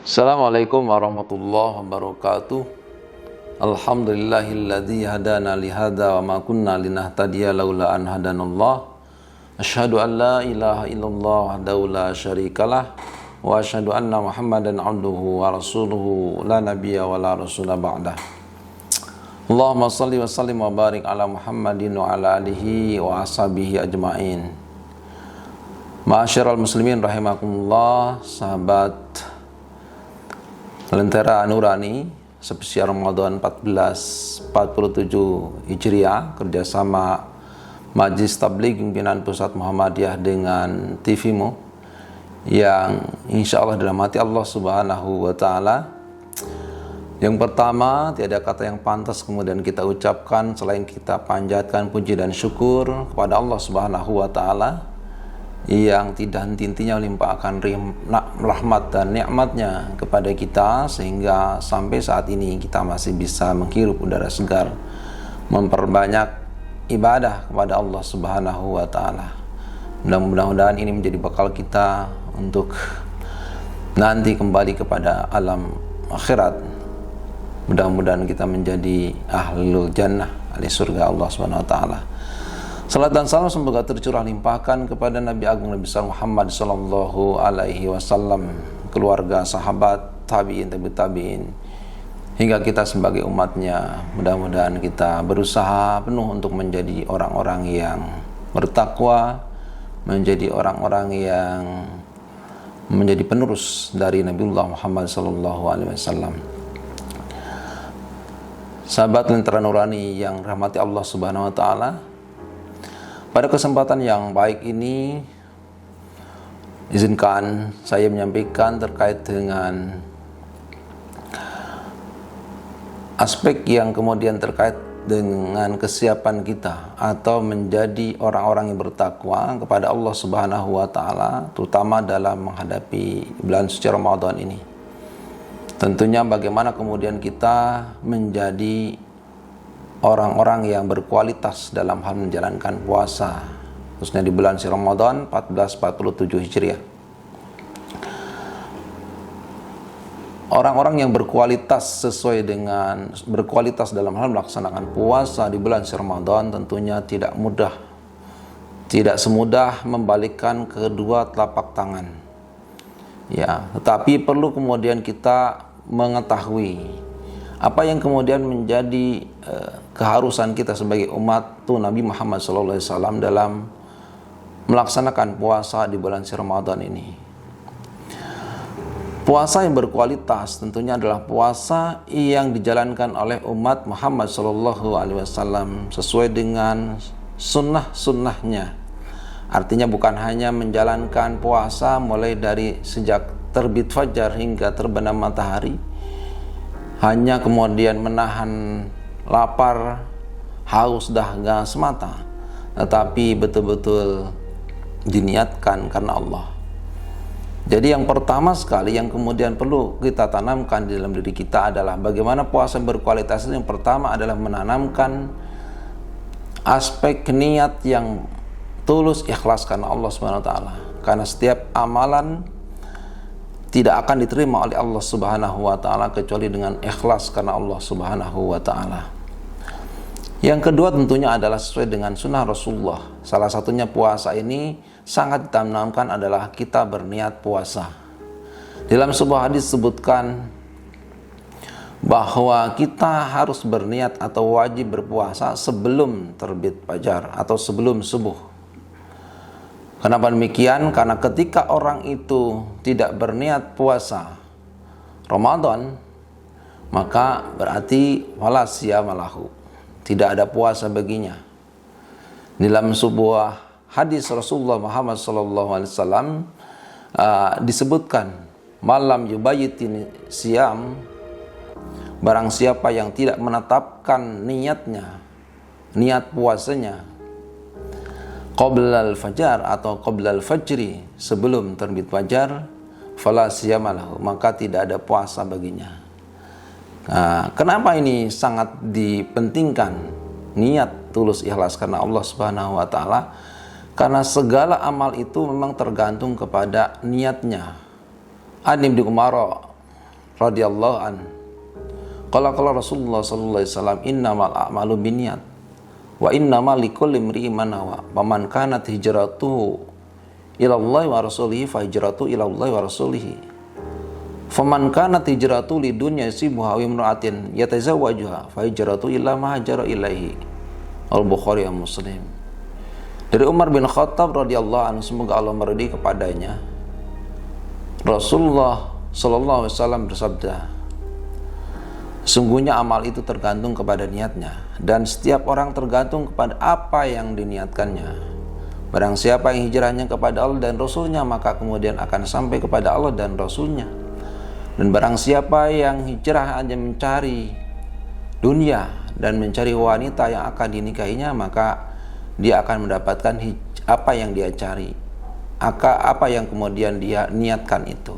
Assalamualaikum warahmatullahi wabarakatuh. Alhamdulillahilladzi hadana lihada wa ma kunna linahtadiya laula an hadanallah. Asyhadu an la ilaha illallah wahdahu la syarikalah wa asyhadu anna Muhammadan abduhu wa rasuluhu la nabiyya wa la rasula ba'dah. Allahumma shalli wa sallim wa barik ala Muhammadin wa ala alihi wa ashabihi ajmain. Ma'asyiral muslimin rahimakumullah, sahabat Lentera Nurani spesial Ramadan 1447 Hijriah, kerjasama Majelis Tabligh Pimpinan Pusat Muhammadiyah dengan TVmu yang insya Allah dirahmati Allah Subhanahu wa Ta'ala. Yang pertama, tiada kata yang pantas kemudian kita ucapkan selain kita panjatkan puji dan syukur kepada Allah Subhanahu wa Ta'ala yang tidak henti-hentinya melimpahkan rahmat dan nikmatnya kepada kita, sehingga sampai saat ini kita masih bisa menghirup udara segar, memperbanyak ibadah kepada Allah Subhanahu wa Ta'ala. Mudah-mudahan ini menjadi bekal kita untuk nanti kembali kepada alam akhirat. Mudah-mudahan kita menjadi ahlul jannah, ahli surga Allah Subhanahu wa Ta'ala. Salat dan salam semoga tercurah limpahkan kepada Nabi Agung Nabi besar Muhammad sallallahu alaihi wasallam, keluarga, sahabat, tabi'in, tabi'in, hingga kita sebagai umatnya. Mudah-mudahan kita berusaha penuh untuk menjadi orang-orang yang bertakwa, menjadi orang-orang yang menjadi penerus dari Nabiullah Muhammad sallallahu alaihi wasallam. Sahabat Lentera Nurani yang rahmati Allah Subhanahu wa Ta'ala, pada kesempatan yang baik ini, izinkan saya menyampaikan terkait dengan aspek yang kemudian terkait dengan kesiapan kita atau menjadi orang-orang yang bertakwa kepada Allah Subhanahu wa Ta'ala, terutama dalam menghadapi bulan suci Ramadan ini. Tentunya bagaimana kemudian kita menjadi orang-orang yang berkualitas dalam hal menjalankan puasa, khususnya di bulan suci Ramadan 1447 Hijriah. Orang-orang yang berkualitas berkualitas dalam hal melaksanakan puasa di bulan suci Ramadan tentunya tidak mudah, tidak semudah membalikkan kedua telapak tangan. Ya, tetapi perlu kemudian kita mengetahui apa yang kemudian menjadi keharusan kita sebagai umat Nabi Muhammad SAW dalam melaksanakan puasa di bulan suci Ramadan ini. Puasa yang berkualitas tentunya adalah puasa yang dijalankan oleh umat Muhammad SAW sesuai dengan sunnah-sunnahnya. Artinya bukan hanya menjalankan puasa mulai dari sejak terbit fajar hingga terbenam matahari, hanya kemudian menahan lapar, haus, dahaga semata, tetapi betul-betul diniatkan karena Allah. Jadi yang pertama sekali yang kemudian perlu kita tanamkan di dalam diri kita adalah bagaimana puasa berkualitas itu. Yang pertama adalah menanamkan aspek niat yang tulus, ikhlas karena Allah Subhanahu wa Ta'ala. Karena setiap amalan tidak akan diterima oleh Allah Subhanahu wa Ta'ala kecuali dengan ikhlas karena Allah Subhanahu wa Ta'ala. Yang kedua tentunya adalah sesuai dengan sunnah Rasulullah. Salah satunya puasa ini sangat ditanamkan adalah kita berniat puasa. Dalam sebuah hadis disebutkan bahwa kita harus berniat atau wajib berpuasa sebelum terbit fajar atau sebelum subuh. Kenapa demikian? Karena ketika orang itu tidak berniat puasa Ramadan, maka berarti wala siyama lahu, tidak ada puasa baginya. Dalam sebuah hadis Rasulullah Muhammad SAW disebutkan, malam yubayyitin siyam, barang siapa yang tidak menetapkan niatnya, niat puasanya qoblal fajar atau qoblal fajri, sebelum terbit fajar, fala siyama lahu, maka tidak ada puasa baginya. Kenapa ini sangat dipentingkan niat tulus ikhlas karena Allah Subhanahu wa Ta'ala? Karena segala amal itu memang tergantung kepada niatnya. An Ibnu Umar radhiyallahu an, qala Rasulullah sallallahu alaihi wasallam, innamal a'malu binniyat wa innamal likulli imri'in ma nawa, faman kanat hijratuhu ila Allah wa rasulihi fa hijratuhu ila Allah wa rasulihi, faman kanat hijratuhu lidunya yusibuha wa imra'atin yatazawwajuha fa hijratuhu ila ma hajara ilaihi. Al-Bukhari dan Muslim. Dari Umar bin Khattab radhiyallahu anhu, semoga Allah meridai kepadanya, Rasulullah sallallahu alaihi wasallam bersabda, sungguhnya amal itu tergantung kepada niatnya, dan setiap orang tergantung kepada apa yang diniatkannya. Barang siapa yang hijrahnya kepada Allah dan Rasulnya, maka kemudian akan sampai kepada Allah dan Rasulnya. Dan barang siapa yang hijrah hanya mencari dunia dan mencari wanita yang akan dinikahinya, maka dia akan mendapatkan apa yang dia cari, apa yang kemudian dia niatkan itu.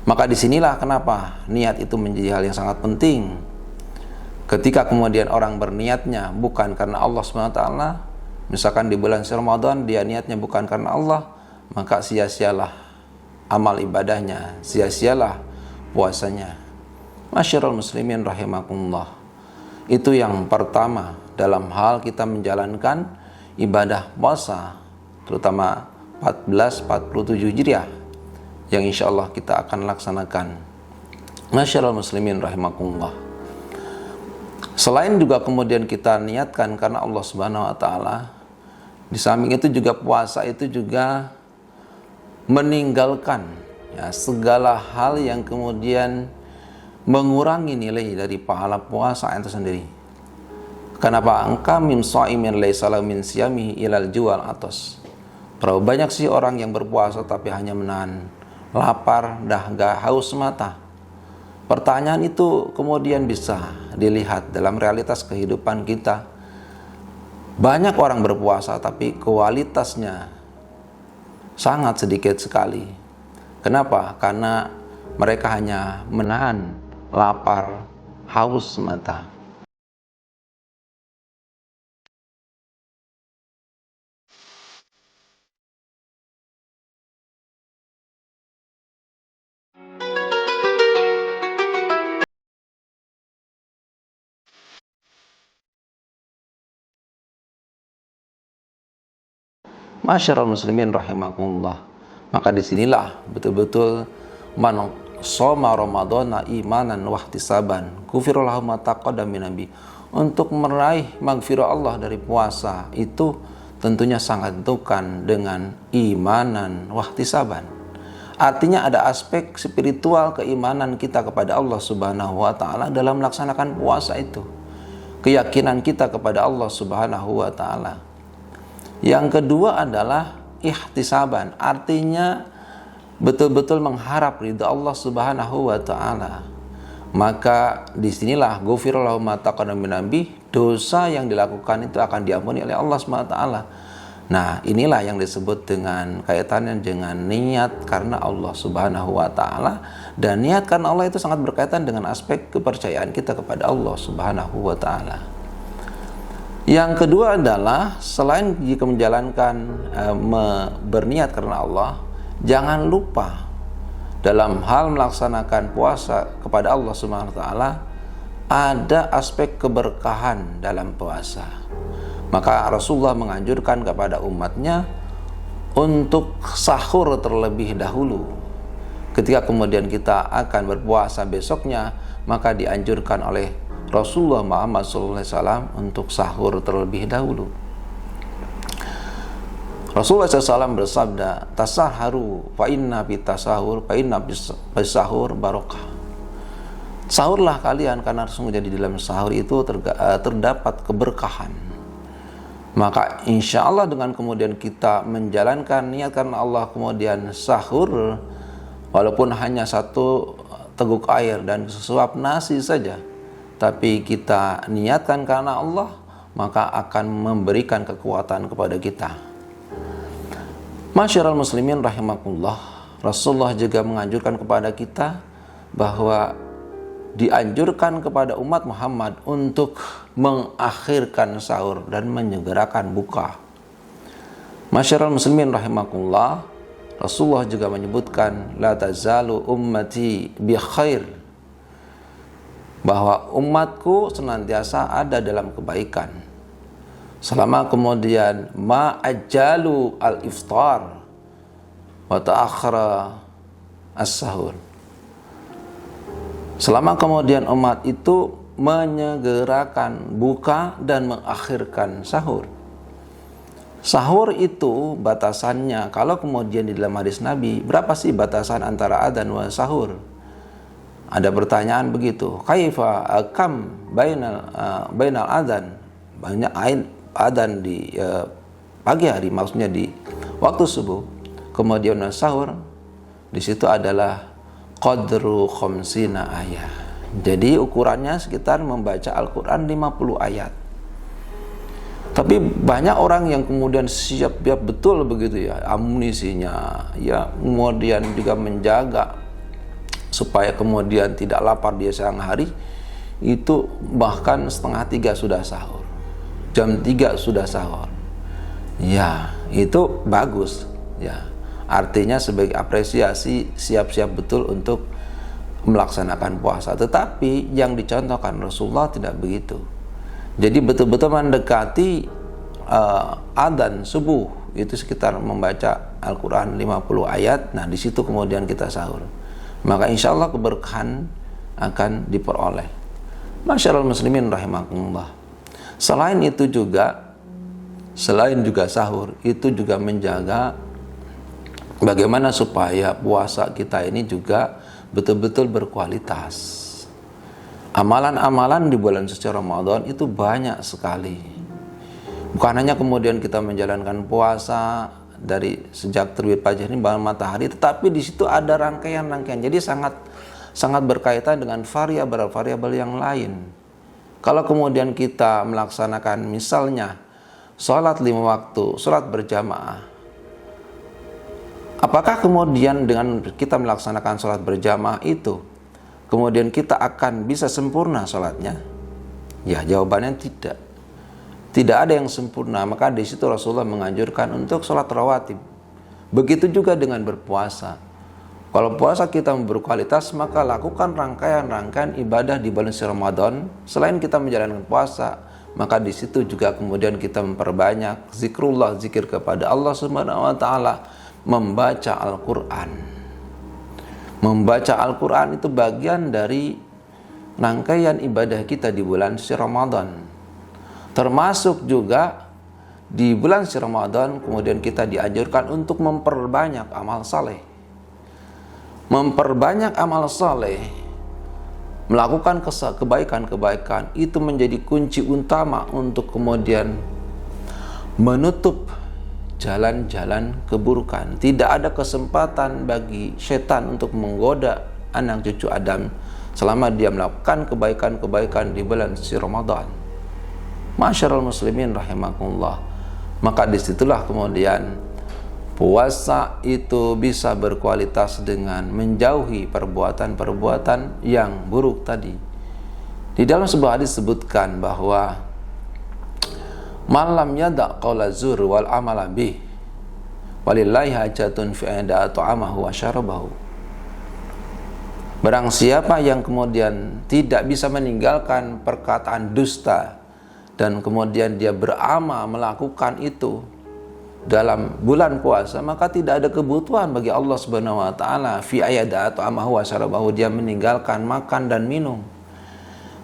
Maka disinilah kenapa niat itu menjadi hal yang sangat penting. Ketika kemudian orang berniatnya bukan karena Allah SWT, misalkan di bulan Ramadan dia niatnya bukan karena Allah, maka sia-sialah amal ibadahnya, sia-sialah puasanya. Masyarul muslimin rahimakumullah. Itu yang pertama dalam hal kita menjalankan ibadah puasa, terutama 1447 Hijriah yang insya Allah kita akan laksanakan. Masyarul muslimin rahimakumullah. Selain juga kemudian kita niatkan karena Allah Subhanahu wa taala, di samping itu juga puasa itu juga meninggalkan segala hal yang kemudian mengurangi nilai dari pahala puasa itu sendiri. Kenapa? Angka min shaimin laisa lahu min siyamihi ilal jual atas. Berapa banyak sih orang yang berpuasa tapi hanya menahan lapar, dahaga, haus semata. Pertanyaan itu kemudian bisa dilihat dalam realitas kehidupan kita. Banyak orang berpuasa tapi kualitasnya sangat sedikit sekali. Kenapa? Karena mereka hanya menahan lapar, haus semata. Masyarul muslimin rahimakumullah. Maka disinilah betul-betul man shoma ramadhana imanan wahtisaban ghufira lahu ma taqaddama min dhanbi. Untuk meraih maghfirah Allah dari puasa itu tentunya sangat tentukan dengan imanan wahtisaban. Artinya ada aspek spiritual keimanan kita kepada Allah Subhanahu wa taala dalam melaksanakan puasa itu. Keyakinan kita kepada Allah Subhanahu wa taala. Yang kedua adalah ihtisaban, artinya betul-betul mengharap ridha Allah Subhanahu wa taala. Maka disinilah ghufira lahu ma taqaddama min dhanbi, dosa yang dilakukan itu akan diampuni oleh Allah Subhanahu wa taala. Nah, inilah yang disebut dengan kaitannya dengan niat karena Allah Subhanahu wa taala, dan niat karena Allah itu sangat berkaitan dengan aspek kepercayaan kita kepada Allah Subhanahu wa taala. Yang kedua adalah selain jika menjalankan berniat karena Allah, jangan lupa dalam hal melaksanakan puasa kepada Allah Subhanahu wa taala ada aspek keberkahan dalam puasa. Maka Rasulullah menganjurkan kepada umatnya untuk sahur terlebih dahulu. Ketika kemudian kita akan berpuasa besoknya, maka dianjurkan oleh Rasulullah Muhammad SAW untuk sahur terlebih dahulu. Rasulullah SAW bersabda, tasaharu fa inna bitasahur fa inna bisahur barokah. Sahurlah kalian karena sesungguhnya di dalam sahur itu terdapat keberkahan. Maka insya Allah dengan kemudian kita menjalankan niat karena Allah, kemudian sahur walaupun hanya satu teguk air dan sesuap nasi saja, tapi kita niatkan karena Allah, maka akan memberikan kekuatan kepada kita. Masyarul muslimin rahimakumullah. Rasulullah juga menganjurkan kepada kita bahwa dianjurkan kepada umat Muhammad untuk mengakhirkan sahur dan menyegerakan buka. Masyarul muslimin rahimakumullah. Rasulullah juga menyebutkan la tazalu ummati bi khair bahwa umatku senantiasa ada dalam kebaikan selama kemudian ma'ajalu al-iftar wa ta'akhara as-sahur, selama kemudian umat itu menyegerakan buka dan mengakhirkan sahur. Sahur itu batasannya, kalau kemudian di dalam hadis Nabi, berapa sih batasan antara adzan wa sahur? Ada pertanyaan begitu, kaifa kam bainal adzan, banyak adzan di pagi hari, maksudnya di waktu subuh, kemudian sahur, di situ adalah qadru khamsina ayat. Jadi ukurannya sekitar membaca Al-Quran 50 ayat. Tapi banyak orang yang kemudian siap betul begitu ya, amunisinya, ya kemudian juga menjaga supaya kemudian tidak lapar di siang hari, itu bahkan 2:30 sudah sahur, jam 3 sudah sahur. Ya, itu bagus ya. Artinya sebagai apresiasi siap-siap betul untuk melaksanakan puasa. Tetapi yang dicontohkan Rasulullah tidak begitu. Jadi betul-betul mendekati adzan subuh itu sekitar membaca Al-Quran 50 ayat. Nah, di situ kemudian kita sahur. Maka insya Allah keberkahan akan diperoleh. Masyaallah muslimin rahimakumullah. Selain juga sahur, itu juga menjaga bagaimana supaya puasa kita ini juga betul-betul berkualitas. Amalan-amalan di bulan suci Ramadan itu banyak sekali. Bukan hanya kemudian kita menjalankan puasa dari sejak terbit fajar ini bangun matahari, tetapi di situ ada rangkaian-rangkaian. Jadi sangat berkaitan dengan variabel-variabel yang lain. Kalau kemudian kita melaksanakan misalnya sholat 5 waktu, sholat berjamaah, apakah kemudian dengan kita melaksanakan sholat berjamaah itu kemudian kita akan bisa sempurna sholatnya? Ya, jawabannya tidak. Tidak ada yang sempurna. Maka di situ Rasulullah menganjurkan untuk sholat rawatib. Begitu juga dengan berpuasa. Kalau puasa kita berkualitas, maka lakukan rangkaian-rangkaian ibadah di bulan Ramadan. Selain kita menjalankan puasa, maka di situ juga kemudian kita memperbanyak zikrullah, zikir kepada Allah Subhanahu wa taala, membaca Al-Quran. Membaca Al-Quran itu bagian dari rangkaian ibadah kita di bulan suci Ramadan. Termasuk juga di bulan suci Ramadan kemudian kita dianjurkan untuk memperbanyak amal saleh. Memperbanyak amal saleh, melakukan kebaikan-kebaikan itu menjadi kunci utama untuk kemudian menutup jalan-jalan keburukan. Tidak ada kesempatan bagi setan untuk menggoda anak cucu Adam selama dia melakukan kebaikan-kebaikan di bulan suci Ramadan. Masyarul muslimin rahimakumullah. Maka disitulah kemudian puasa itu bisa berkualitas dengan menjauhi perbuatan-perbuatan yang buruk tadi. Di dalam sebuah hadis disebutkan bahwa malam yada' qawla zur wal amala bih walillahi hajatun fi ada ta'amahu wa syarabahu. Barang siapa yang kemudian tidak bisa meninggalkan perkataan dusta dan kemudian dia beramal melakukan itu dalam bulan puasa, maka tidak ada kebutuhan bagi Allah Subhanahu wa taala fi ayada ta'amahu wa syarabahu, dia meninggalkan makan dan minum.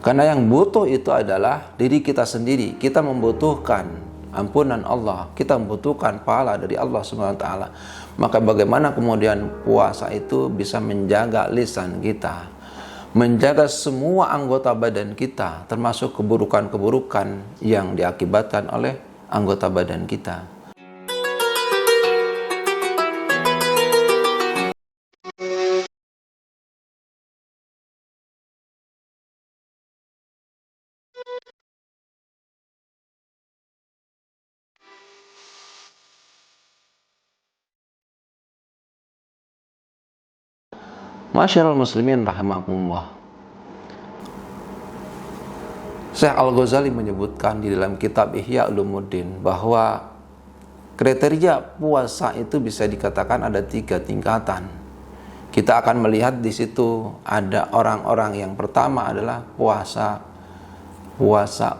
Karena yang butuh itu adalah diri kita sendiri. Kita membutuhkan ampunan Allah, kita membutuhkan pahala dari Allah Subhanahu wa taala. Maka bagaimana kemudian puasa itu bisa menjaga lisan kita, menjaga semua anggota badan kita, termasuk keburukan-keburukan yang diakibatkan oleh anggota badan kita. Masyarul muslimin rahimakumullah. Syekh Al-Ghazali menyebutkan di dalam kitab Ihya Ulumuddin bahwa kriteria puasa itu bisa dikatakan ada 3 tingkatan. kita akan melihat di situ ada orang-orang yang pertama adalah puasa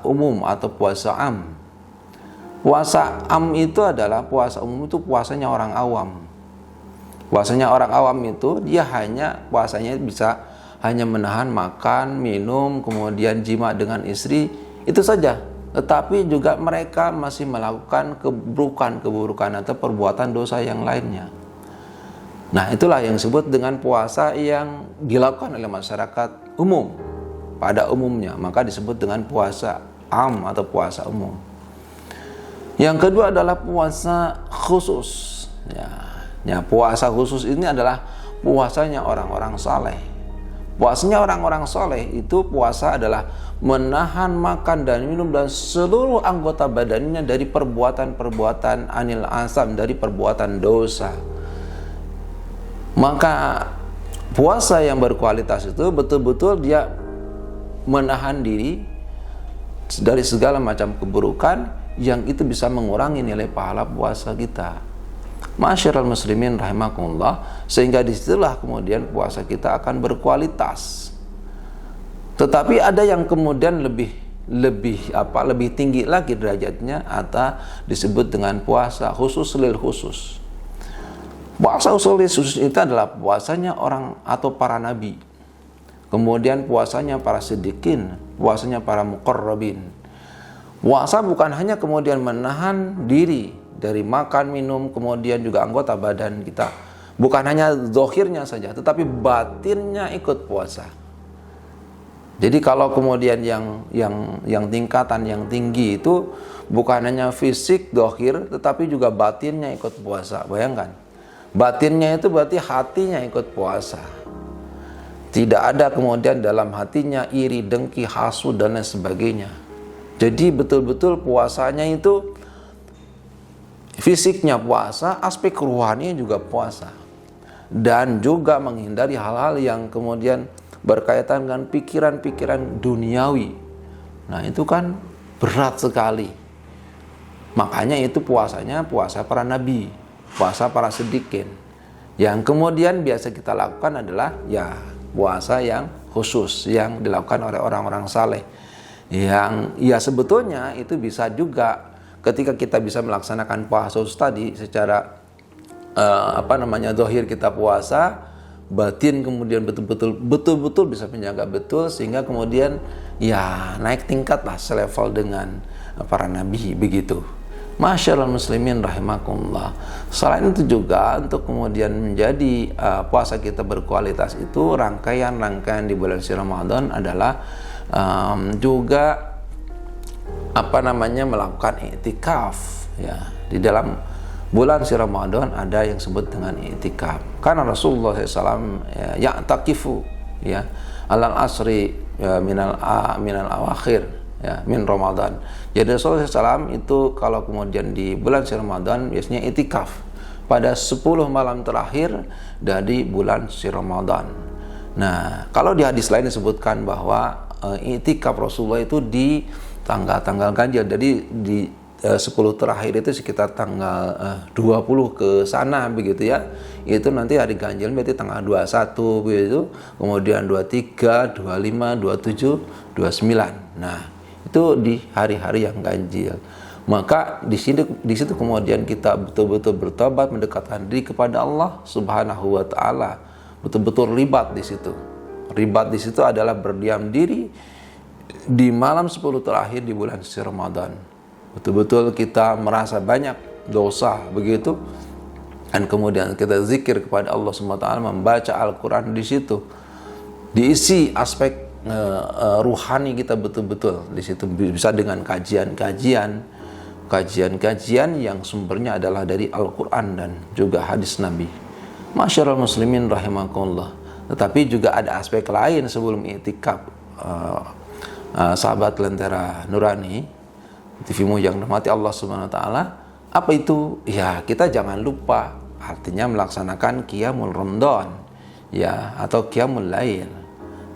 umum atau puasa am. Puasa am itu adalah puasa umum, itu puasanya orang awam. Puasanya orang awam itu dia puasanya bisa hanya menahan makan, minum, kemudian jima dengan istri, itu saja. Tetapi juga mereka masih melakukan keburukan atau perbuatan dosa yang lainnya. Nah, itulah yang disebut dengan puasa yang dilakukan oleh masyarakat umum pada umumnya, maka disebut dengan puasa am atau puasa umum. Yang kedua adalah puasa khusus. Ya, puasa khusus ini adalah puasanya orang-orang saleh. Puasanya orang-orang saleh itu puasa adalah menahan makan dan minum dan seluruh anggota badannya dari perbuatan-perbuatan anil asam, dari perbuatan dosa. Maka puasa yang berkualitas itu betul-betul dia menahan diri dari segala macam keburukan yang itu bisa mengurangi nilai pahala puasa kita. Masyarul muslimin rahimakumullah, sehingga disitulah kemudian puasa kita akan berkualitas. Tetapi ada yang kemudian lebih tinggi lagi derajatnya, atau disebut dengan puasa khusus lil khusus. Puasa khusus itu adalah puasanya orang atau para nabi, kemudian puasanya para siddiqin, puasanya para muqarrabin. Puasa bukan hanya kemudian menahan diri dari makan, minum, kemudian juga anggota badan kita, bukan hanya zahirnya saja, tetapi batinnya ikut puasa. Jadi kalau kemudian yang tingkatan yang tinggi itu bukan hanya fisik zahir, tetapi juga batinnya ikut puasa. Bayangkan, batinnya itu berarti hatinya ikut puasa. Tidak ada kemudian dalam hatinya iri, dengki, hasud dan lain sebagainya. Jadi betul-betul puasanya itu fisiknya puasa, aspek rohaninya juga puasa. Dan juga menghindari hal-hal yang kemudian berkaitan dengan pikiran-pikiran duniawi. Nah, itu kan berat sekali. Makanya itu puasanya puasa para nabi, puasa para siddiqin. Yang kemudian biasa kita lakukan adalah ya puasa yang khusus yang dilakukan oleh orang-orang saleh. Yang ya sebetulnya itu bisa juga ketika kita bisa melaksanakan puasa tadi secara zahir kita puasa, batin kemudian betul-betul bisa menjaga betul, sehingga kemudian ya naik tingkat lah selevel dengan para nabi begitu. Masyarul muslimin rahimakumullah. Selain itu juga untuk kemudian menjadi puasa kita berkualitas itu, rangkaian-rangkaian di bulan suci Ramadan adalah juga melakukan i'tikaf ya. Di dalam bulan suci Ramadan ada yang disebut dengan i'tikaf. Karena Rasulullah SAW ya'takifu ya alal asri ya, minal awakhir ya min Ramadan. Jadi Rasulullah SAW itu kalau kemudian di bulan suci Ramadan biasanya i'tikaf pada 10 malam terakhir dari bulan suci Ramadan. Nah, kalau di hadis lain disebutkan bahwa i'tikaf Rasulullah itu di tanggal-tanggal ganjil. Jadi di 10 terakhir itu sekitar tanggal 20 ke sana begitu ya. Itu nanti hari ganjil berarti tanggal 21 begitu. Kemudian 23, 25, 27, 29. Nah, itu di hari-hari yang ganjil. Maka di situ kemudian kita betul-betul bertobat, mendekatkan diri kepada Allah Subhanahu wa taala. Betul-betul ribat di situ. Ribat di situ adalah berdiam diri di malam 10 terakhir di bulan suci Ramadan. Betul-betul kita merasa banyak dosa begitu, dan kemudian kita zikir kepada Allah SWT, membaca Al-Quran di situ, diisi aspek ruhani kita betul-betul di situ, bisa dengan kajian-kajian yang sumbernya adalah dari Al-Quran dan juga hadis Nabi. Masyarul muslimin rahimakumullah. Tetapi juga ada aspek lain sebelum i'tikaf. Sahabat Lentera Nurani TVmu yang dirahmati Allah Subhanahu wa taala, apa itu? Ya, kita jangan lupa artinya melaksanakan qiyamul Ramadan ya, atau qiyamul lail.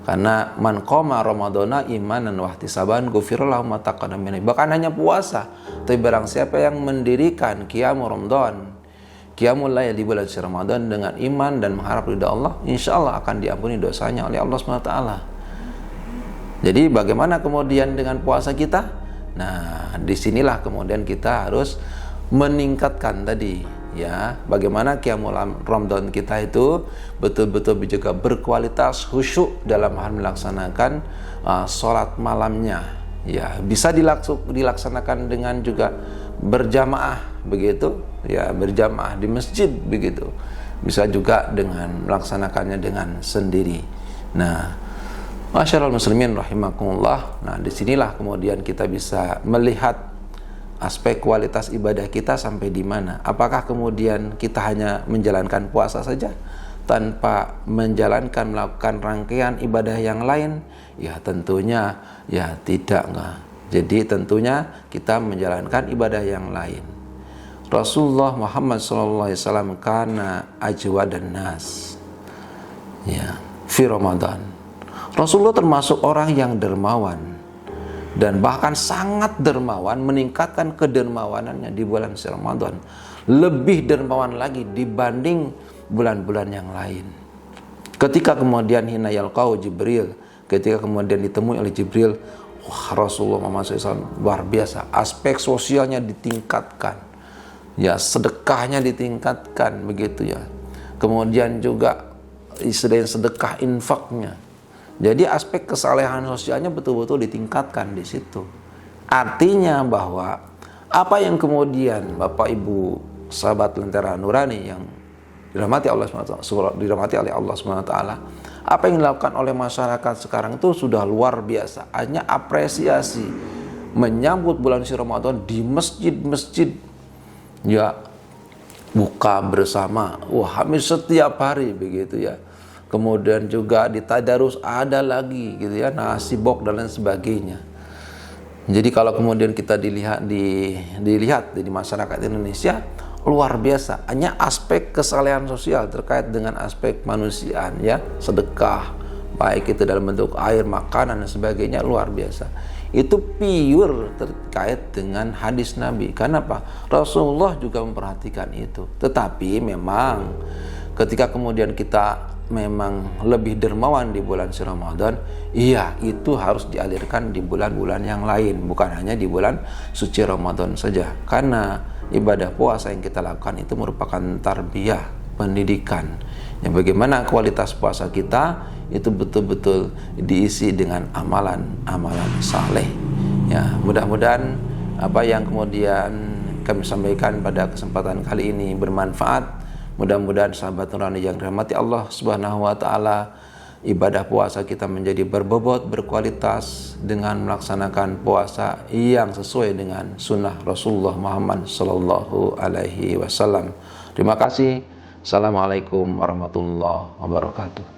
Karena man qama ramadhana imanan wa ihtisaban ghufira lahu ma taqaddama min. Bukan hanya puasa, tapi barang siapa yang mendirikan qiyamul Ramadan qiyamul lail di bulan suci Ramadan dengan iman dan mengharap ridha Allah, insya Allah akan diampuni dosanya oleh Allah SWT. Jadi bagaimana kemudian dengan puasa kita? Nah, disinilah kemudian kita harus meningkatkan tadi, ya, bagaimana qiyamul Ramadan kita itu betul-betul juga berkualitas, khusyuk dalam hal melaksanakan sholat malamnya, ya, bisa dilaksanakan dengan juga berjamaah begitu, ya, berjamaah di masjid begitu, bisa juga dengan melaksanakannya dengan sendiri. Nah, masyarul muslimin rahimakumullah. Nah, disinilah kemudian kita bisa melihat aspek kualitas ibadah kita sampai di mana. Apakah kemudian kita hanya menjalankan puasa saja tanpa melakukan rangkaian ibadah yang lain? Ya tentunya ya tidak. Jadi tentunya kita menjalankan ibadah yang lain. Rasulullah Muhammad SAW kana ajwadan nas, ya, fi Ramadan. Rasulullah termasuk orang yang dermawan dan bahkan sangat dermawan, meningkatkan kedermawanannya di bulan Ramadan, lebih dermawan lagi dibanding bulan-bulan yang lain. Ketika kemudian hina yalqau Jibril, ketika kemudian ditemui oleh Jibril, wah, Rasulullah Muhammad SAW luar biasa, aspek sosialnya ditingkatkan, ya, sedekahnya ditingkatkan begitu, ya, kemudian juga selain sedekah, infaknya. Jadi aspek kesalehan sosialnya betul-betul ditingkatkan di situ. Artinya bahwa apa yang kemudian Bapak Ibu sahabat Lentera Nurani yang dirahmati Allah SWT, apa yang dilakukan oleh masyarakat sekarang itu sudah luar biasa. Hanya apresiasi menyambut bulan suci Ramadan di masjid-masjid, ya, buka bersama, wah, hampir setiap hari begitu, ya. Kemudian juga di tadarus ada lagi gitu, ya, nasi bok dan lain sebagainya. Jadi kalau kemudian kita dilihat di masyarakat Indonesia luar biasa, hanya aspek kesalehan sosial terkait dengan aspek manusiaan, ya, sedekah, baik itu dalam bentuk air, makanan dan sebagainya, luar biasa. Itu pure terkait dengan hadis Nabi. Karena apa? Rasulullah juga memperhatikan itu. Tetapi memang ketika kemudian kita memang lebih dermawan di bulan suci Ramadan, iya, itu harus dialirkan di bulan-bulan yang lain, bukan hanya di bulan suci Ramadan saja. Karena ibadah puasa yang kita lakukan itu merupakan tarbiyah, pendidikan, yang bagaimana kualitas puasa kita itu betul-betul diisi dengan amalan-amalan saleh. Ya, mudah-mudahan apa yang kemudian kami sampaikan pada kesempatan kali ini bermanfaat. Mudah-mudahan sahabat nurani yang dirahmati Allah Subhanahu wa taala, ibadah puasa kita menjadi berbobot, berkualitas dengan melaksanakan puasa yang sesuai dengan sunnah Rasulullah Muhammad sallallahu alaihi wasallam. Terima kasih. Assalamualaikum warahmatullahi wabarakatuh.